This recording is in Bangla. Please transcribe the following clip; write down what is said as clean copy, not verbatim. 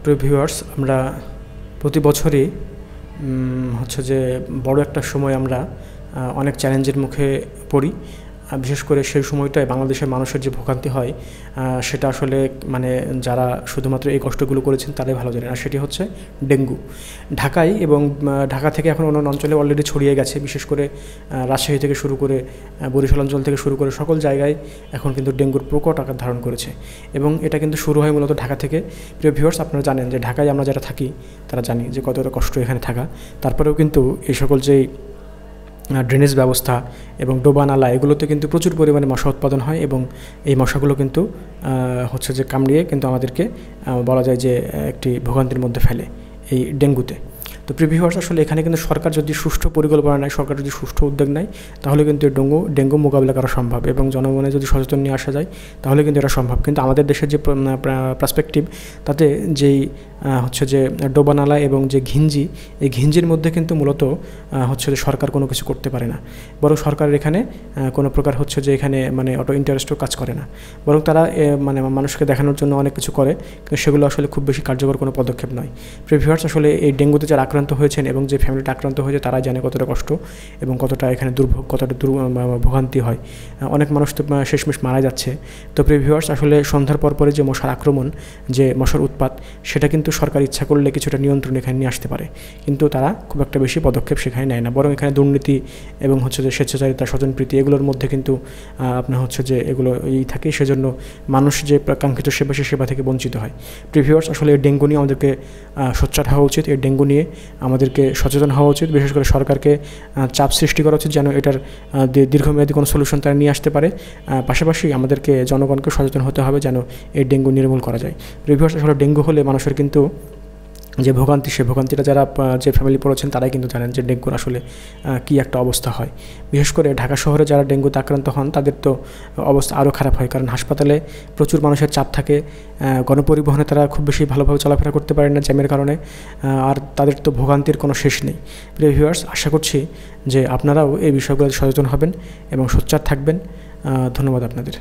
প্রিয় ভিউয়ার্স, আমরা প্রতি বছরই হচ্ছে যে বড় একটা সময় আমরা অনেক চ্যালেঞ্জের মুখে পড়ি। বিশেষ করে সেই সময়টায় বাংলাদেশের মানুষের যে ভোগান্তি হয় সেটা আসলে মানে যারা শুধুমাত্র এই কষ্টগুলো করেছেন তারাই ভালো জানেন। আর সেটি হচ্ছে ডেঙ্গু। ঢাকায় এবং ঢাকা থেকে এখন অন্য অঞ্চলে অলরেডি ছড়িয়ে গেছে। বিশেষ করে রাজশাহী থেকে শুরু করে বরিশাল অঞ্চল থেকে শুরু করে সকল জায়গায় এখন কিন্তু ডেঙ্গুর প্রকট আকার ধারণ করেছে এবং এটা কিন্তু শুরু হয় মূলত ঢাকা থেকে। প্রিয় ভিউয়ার্স, আপনারা জানেন যে ঢাকায় আমরা যারা থাকি তারা জানি যে কতটা কষ্ট এখানে থাকা। তারপরেও কিন্তু এই সকল যেই ড্রেনেজ ব্যবস্থা এবং ডোবা নালা এগুলোতে কিন্তু প্রচুর পরিমাণে মশা উৎপাদন হয় এবং এই মশাগুলো কিন্তু হচ্ছে যে কামড়িয়ে কিন্তু আমাদেরকে বলা যায় যে একটি ভোগান্তির মধ্যে ফেলে এই ডেঙ্গুতে। তো প্রিয় ভিউয়ার্স, আসলে এখানে কিন্তু সরকার যদি সুষ্ঠু পরিকল্পনা নেয়, সরকার যদি সুষ্ঠু উদ্যোগ নেয়, তাহলে কিন্তু ডেঙ্গু মোকাবিলা করা সম্ভব এবং জনগণে যদি সচেতন নিয়ে আসা যায় তাহলে কিন্তু এটা সম্ভব। কিন্তু আমাদের দেশের যে পার্সপেক্টিভ তাতে যেই হচ্ছে যে ডোবা নালা এবং যে ঘিঞ্জি, এই ঘিঞ্জির মধ্যে কিন্তু মূলত হচ্ছে যে সরকার কোনো কিছু করতে পারে না, বরং সরকারের এখানে কোনো প্রকার হচ্ছে যে এখানে মানে অটো ইন্টারেস্টও কাজ করে না, বরং তারা মানে মানুষকে দেখানোর জন্য অনেক কিছু করে, কিন্তু সেগুলো আসলে খুব বেশি কার্যকর কোনো পদক্ষেপ নয়। প্রিয় ভিউয়ার্স, আসলে এই ডেঙ্গুতে যারা আক্রান্ত হয়েছেন এবং যে ফ্যামিলিটা আক্রান্ত হয়েছে তারা জানে কতটা কষ্ট এবং কতটা এখানে দুর্ভোগ, কতটা ভোগান্তি হয়। অনেক মানুষ তো শেষমেশ মারা যাচ্ছে। তো প্রিয় ভিউয়ার্স, আসলে সন্ধ্যার পরে যে মশার আক্রমণ, যে মশার উৎপাত, সেটা কিন্তু সরকার ইচ্ছা করলে কিছুটা নিয়ন্ত্রণ এখানে নিয়ে আসতে পারে, কিন্তু তারা খুব একটা বেশি পদক্ষেপ সেখানে নেয় না, বরং এখানে দুর্নীতি এবং হচ্ছে যে স্বেচ্ছাচারিতা, স্বজনপ্রীতি এগুলোর মধ্যে কিন্তু আপনার হচ্ছে যে এগুলো থাকে, সেজন্য মানুষ যে কাঙ্ক্ষিত সেবা সে সেবা থেকে বঞ্চিত হয়। প্রিয় ভিউয়ার্স, আসলে এই ডেঙ্গু নিয়ে আমাদেরকে সোচ্চার হওয়া উচিত। এই ডেঙ্গু নিয়ে আমাদেরকে সচেতন হওয়া উচিত। বিশেষ করে সরকারকে চাপ সৃষ্টি করা উচিত যেন এটার দীর্ঘমেয়াদী কোনো সলিউশন তারা নিয়ে আসতে পারে। পাশাপাশি আমাদেরকে জনগণকে সচেতন হতে হবে যেন এই ডেঙ্গু নির্মূল করা যায়। প্রিয় ভিউয়ার্স, আসলে ডেঙ্গু হলে মানুষের কিন্তু যে ভোগান্তি, সে ভোগান্তিটা যারা যে ফ্যামিলি পড়েছেন তারাই কিন্তু জানেন যে ডেঙ্গুর আসলে কী একটা অবস্থা হয়। বিশেষ করে ঢাকা শহরে যারা ডেঙ্গুতে আক্রান্ত হন তাদের তো অবস্থা আরও খারাপ হয়, কারণ হাসপাতালে প্রচুর মানুষের চাপ থাকে, গণপরিবহনে তারা খুব বেশি ভালোভাবে চলাফেরা করতে পারেন না জ্যামের কারণে, আর তাদের তো ভোগান্তির কোনো শেষ নেই। প্রিয় ভিউয়ার্স, আশা করছি যে আপনারাও এই বিষয়গুলো সচেতন হবেন এবং সোচ্চার থাকবেন। ধন্যবাদ আপনাদের।